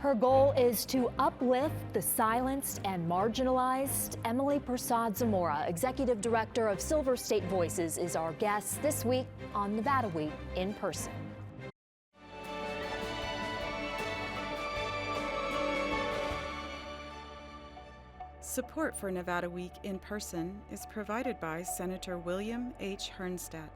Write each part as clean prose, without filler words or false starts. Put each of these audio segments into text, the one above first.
Her goal is to uplift the silenced and marginalized. Emily Persaud-Zamora, Executive Director of Silver State Voices, is our guest this week on Nevada Week in Person. Support for Nevada Week in Person is provided by Senator William H. Hernstat.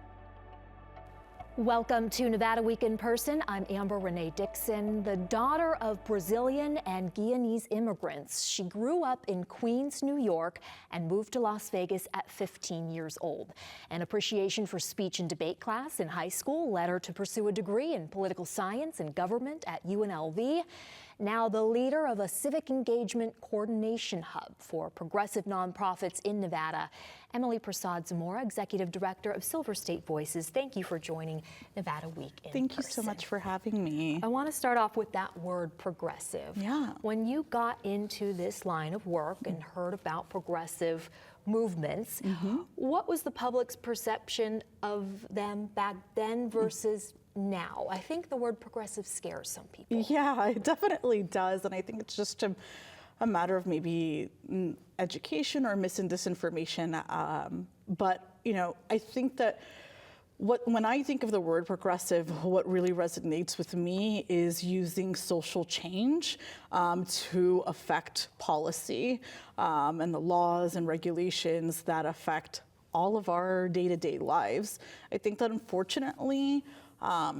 Welcome to Nevada Week in Person. I'm Amber Renee Dixon, the daughter of Brazilian and Guyanese immigrants. She grew up in Queens, New York, and moved to Las Vegas at 15 years old. An appreciation for speech and debate class in high school led her to pursue a degree in political science and government at UNLV. Now the leader of a civic engagement coordination hub for progressive nonprofits in Nevada. Emily Persaud-Zamora, Executive Director of Silver State Voices. Thank you for joining Nevada Week in Person. Thank you so much for having me. I want to start off with that word progressive. Yeah. When you got into this line of work and heard about progressive movements, what was the public's perception of them back then versus now? I think the word progressive scares some people. Yeah, it definitely does. And I think it's just a matter of maybe education or mis and disinformation. But, you know, I think that when I think of the word progressive, what really resonates with me is using social change to affect policy and the laws and regulations that affect all of our day-to-day lives. I think that unfortunately,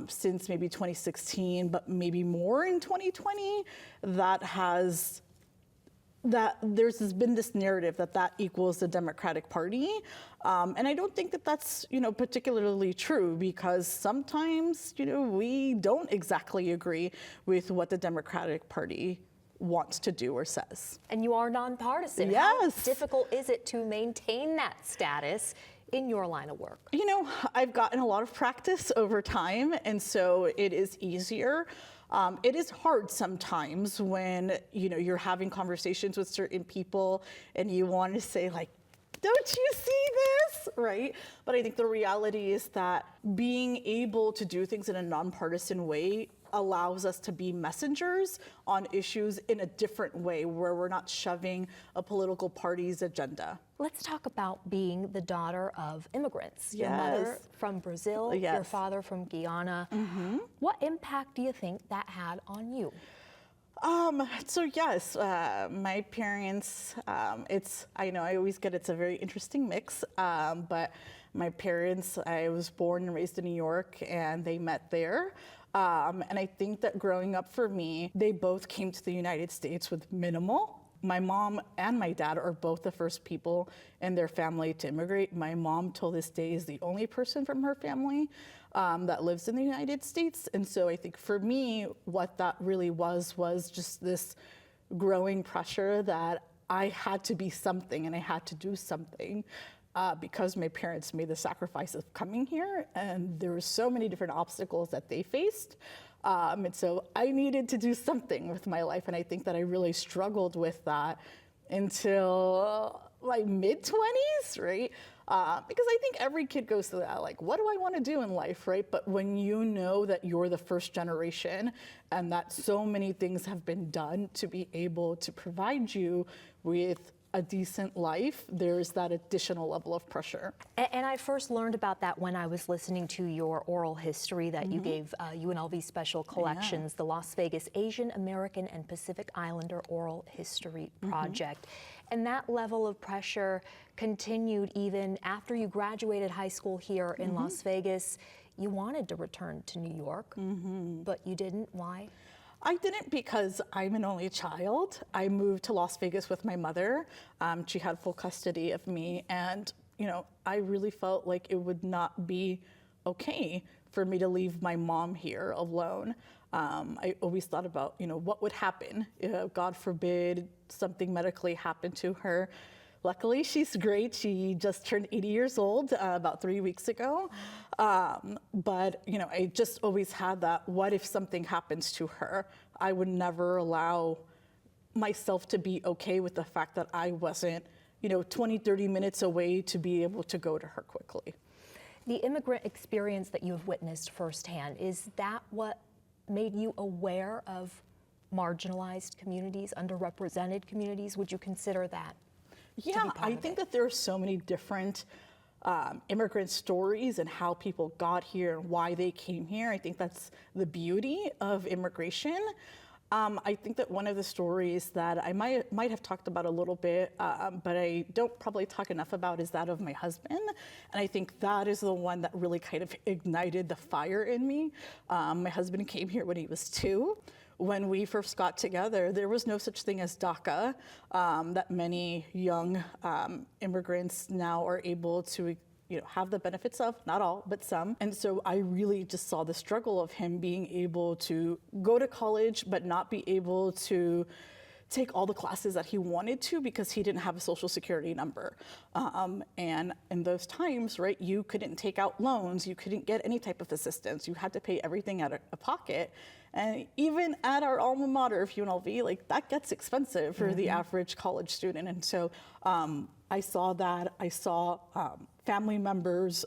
since maybe 2016, but maybe more in 2020, there's been this narrative that equals the Democratic Party. And I don't think that that's, particularly true, because sometimes, we don't exactly agree with what the Democratic Party wants to do or says. And you are nonpartisan. Yes. How difficult is it to maintain that status in your line of work? I've gotten a lot of practice over time, and so it is easier. It is hard sometimes when, you're having conversations with certain people and you want to say, like, don't you see this, right? But I think the reality is that being able to do things in a nonpartisan way allows us to be messengers on issues in a different way, where we're not shoving a political party's agenda. Let's talk about being the daughter of immigrants. Yes. Your mother from Brazil, Yes. your father from Guyana. What impact do you think that had on you? So yes, my parents, I know I always get it's a very interesting mix, but my parents, I was born and raised in New York, and they met there. And I think that growing up for me, they both came to the United States with minimal. My mom and my dad are both the first people in their family to immigrate. My mom, till this day, is the only person from her family that lives in the United States. And so I think for me, what that really was just this growing pressure that I had to be something and I had to do something. Because my parents made the sacrifice of coming here, and there were so many different obstacles that they faced. And so I needed to do something with my life, and I think that I really struggled with that until my mid-20s, right? Because I think every kid goes through that, like, what do I want to do in life, right? But when you know that you're the first generation and that so many things have been done to be able to provide you with a decent life, there's that additional level of pressure. And I first learned about that when I was listening to your oral history that you gave UNLV Special Collections, the Las Vegas Asian American and Pacific Islander Oral History Project. And that level of pressure continued even after you graduated high school here in Las Vegas. You wanted to return to New York, but you didn't. Why? I didn't, because I'm an only child. I moved to Las Vegas with my mother. She had full custody of me, and I really felt like it would not be okay for me to leave my mom here alone. I always thought about what would happen if, God forbid, something medically happened to her. Luckily, she's great. She just turned 80 years old about 3 weeks ago. But, I just always had that, what if something happens to her? I would never allow myself to be okay with the fact that I wasn't, 20, 30 minutes away to be able to go to her quickly. The immigrant experience that you have witnessed firsthand, is that what made you aware of marginalized communities, underrepresented communities? Would you consider that? Yeah, I think that there are so many different immigrant stories and how people got here and why they came here. I think that's the beauty of immigration. I think that one of the stories that I might have talked about a little bit, but I don't probably talk enough about, is that of my husband. And I think that is the one that really kind of ignited the fire in me. My husband came here when he was 2. When we first got together, there was no such thing as DACA that many young immigrants now are able to have the benefits of, not all, but some. And so I really just saw the struggle of him being able to go to college, but not be able to take all the classes that he wanted to because he didn't have a social security number. And in those times, right, you couldn't take out loans, you couldn't get any type of assistance, you had to pay everything out of pocket. And even at our alma mater of UNLV, like that gets expensive for the average college student. And so I saw that. I saw family members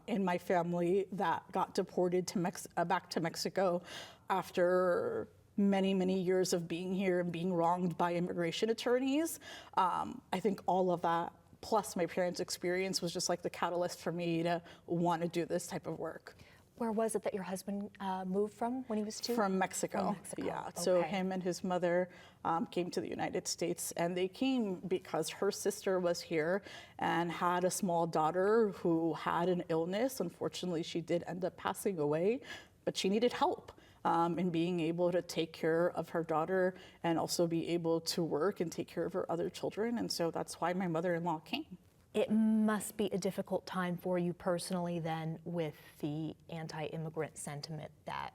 in my family that got deported to back to Mexico after many, many years of being here and being wronged by immigration attorneys. I think all of that, plus my parents' experience, was just like the catalyst for me to want to do this type of work. Where was it that your husband moved from when he was 2? From Mexico. From Mexico. Yeah. So him and his mother came to the United States, and they came because her sister was here and had a small daughter who had an illness. Unfortunately, she did end up passing away, but she needed help in being able to take care of her daughter and also be able to work and take care of her other children. And so that's why my mother-in-law came. It must be a difficult time for you personally then, with the anti-immigrant sentiment that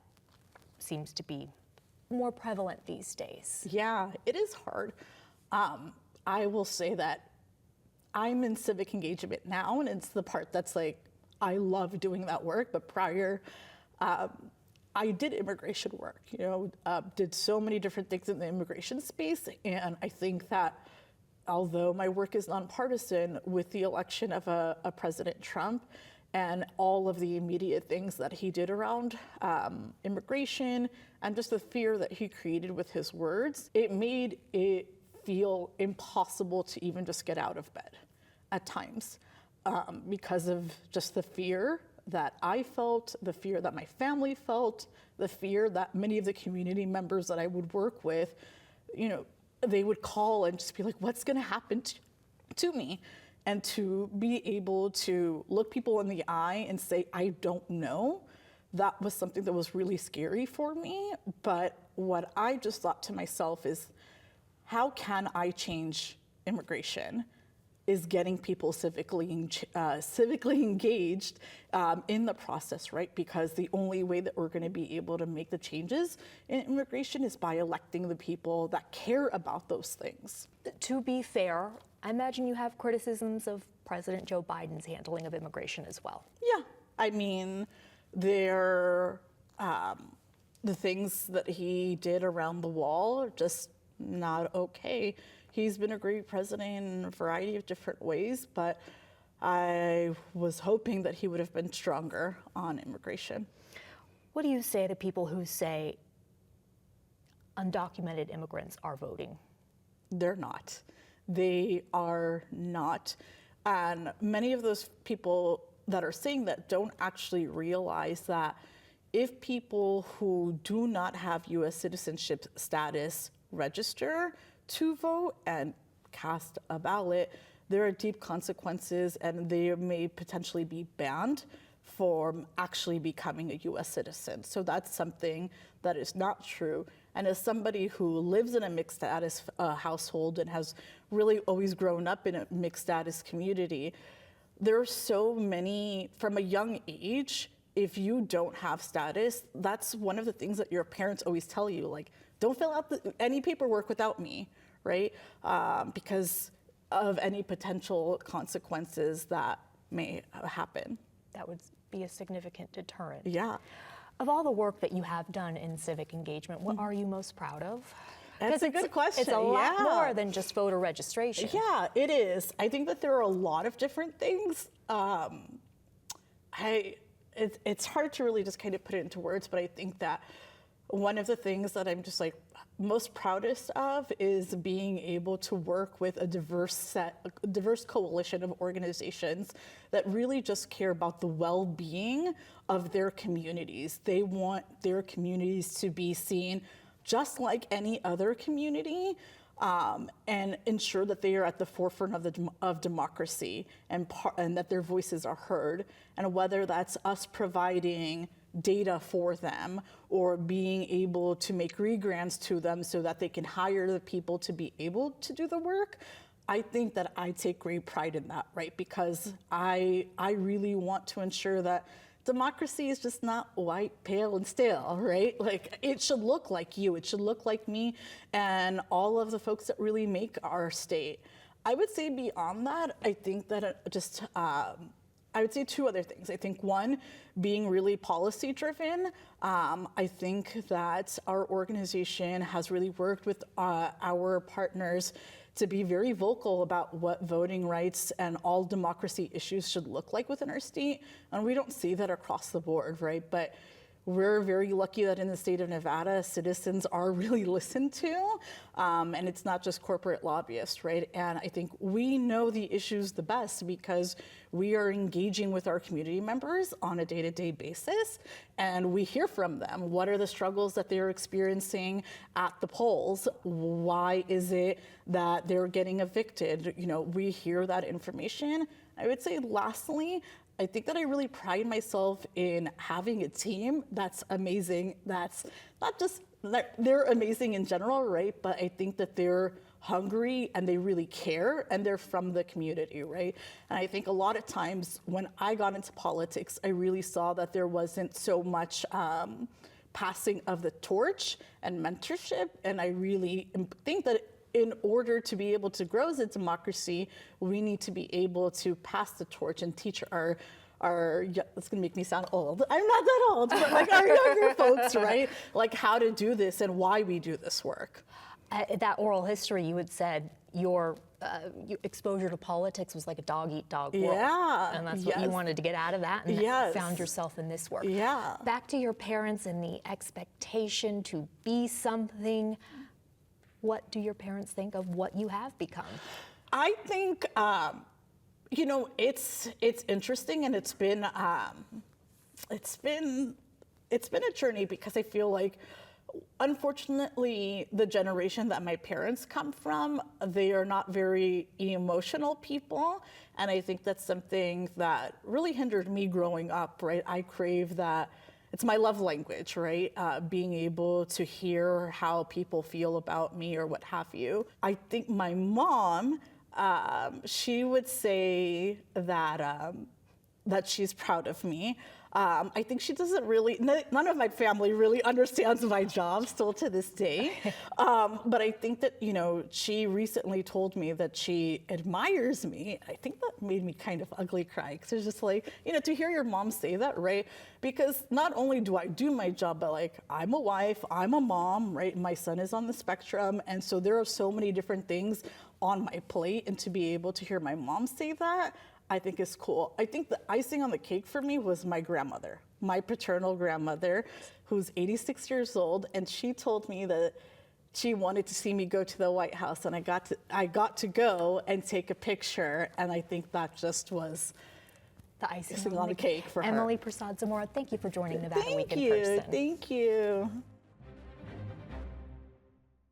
seems to be more prevalent these days. Yeah, it is hard. I will say that I'm in civic engagement now, and it's the part that's like, I love doing that work, but prior, I did immigration work, did so many different things in the immigration space, and I think that although my work is nonpartisan, with the election of a President Trump and all of the immediate things that he did around immigration and just the fear that he created with his words, it made it feel impossible to even just get out of bed at times because of just the fear that I felt, the fear that my family felt, the fear that many of the community members that I would work with, they would call and just be like, what's going to happen to me? And to be able to look people in the eye and say, I don't know, that was something that was really scary for me. But what I just thought to myself is, how can I change immigration? Is getting people civically engaged in the process, right? Because the only way that we're going to be able to make the changes in immigration is by electing the people that care about those things. To be fair, I imagine you have criticisms of President Joe Biden's handling of immigration as well. Yeah, I mean, the things that he did around the wall are just not okay. He's been a great president in a variety of different ways, but I was hoping that he would have been stronger on immigration. What do you say to people who say undocumented immigrants are voting? They're not. They are not. And many of those people that are saying that don't actually realize that if people who do not have U.S. citizenship status register to vote and cast a ballot, there are deep consequences, and they may potentially be banned from actually becoming a U.S. citizen. So that's something that is not true. And as somebody who lives in a mixed status household and has really always grown up in a mixed status community, there are so many, from a young age, if you don't have status, that's one of the things that your parents always tell you, like, don't fill out any paperwork without me, right? Because of any potential consequences that may happen. That would be a significant deterrent. Yeah. Of all the work that you have done in civic engagement, what are you most proud of? That's a good question. It's a lot more than just voter registration. Yeah, it is. I think that there are a lot of different things. It's hard to really just kind of put it into words, but I think that one of the things that I'm just like most proudest of is being able to work with a diverse coalition of organizations that really just care about the well-being of their communities. They want their communities to be seen just like any other community, and ensure that they are at the forefront of democracy and that their voices are heard. And whether that's us providing data for them or being able to make re-grants to them so that they can hire the people to be able to do the work, I think that I take great pride in that, right? Because I really want to ensure that democracy is just not white, pale, and stale, right? Like, it should look like you, it should look like me, and all of the folks that really make our state. I would say beyond that, I think that I would say two other things. I think one, being really policy driven. I think that our organization has really worked with our partners to be very vocal about what voting rights and all democracy issues should look like within our state. And we don't see that across the board, right? But we're very lucky that in the state of Nevada, citizens are really listened to, and it's not just corporate lobbyists, right? And I think we know the issues the best because we are engaging with our community members on a day-to-day basis, and we hear from them. What are the struggles that they're experiencing at the polls? Why is it that they're getting evicted? You know, we hear that information. I would say lastly, I think that I really pride myself in having a team that's amazing. That's not just that they're amazing in general, right? But I think that they're hungry and they really care and they're from the community, right? And I think a lot of times when I got into politics, I really saw that there wasn't so much passing of the torch and mentorship. And I really think that in order to be able to grow as a democracy, we need to be able to pass the torch and teach our it's gonna make me sound old. I'm not that old, but like our younger folks, right? Like how to do this and why we do this work. That oral history, you had said your exposure to politics was like a dog-eat-dog world. Yeah. And that's what you wanted to get out of that, and found yourself in this work. Yeah. Back to your parents and the expectation to be something. What do your parents think of what you have become? I think, you know, it's interesting, and it's been a journey because I feel like, unfortunately, the generation that my parents come from, they are not very emotional people, and I think that's something that really hindered me growing up. Right, I crave that. It's my love language, right? Being able to hear how people feel about me or what have you. I think my mom, she would say that that she's proud of me. I think she doesn't really, none of my family really understands my job still to this day. But I think that, you know, she recently told me that she admires me. I think that made me kind of ugly cry, because it's just like, you know, to hear your mom say that, right? Because not only do I do my job, but like, I'm a wife, I'm a mom, right? My son is on the spectrum. And so there are so many different things on my plate. And to be able to hear my mom say that, I think is cool. I think the icing on the cake for me was my grandmother, my paternal grandmother, who's 86 years old, and she told me that she wanted to see me go to the White House, and I got to go and take a picture, and I think that just was the icing on the cake for her. Emily Persaud-Zamora, thank you for joining Nevada Week in Person. Thank you.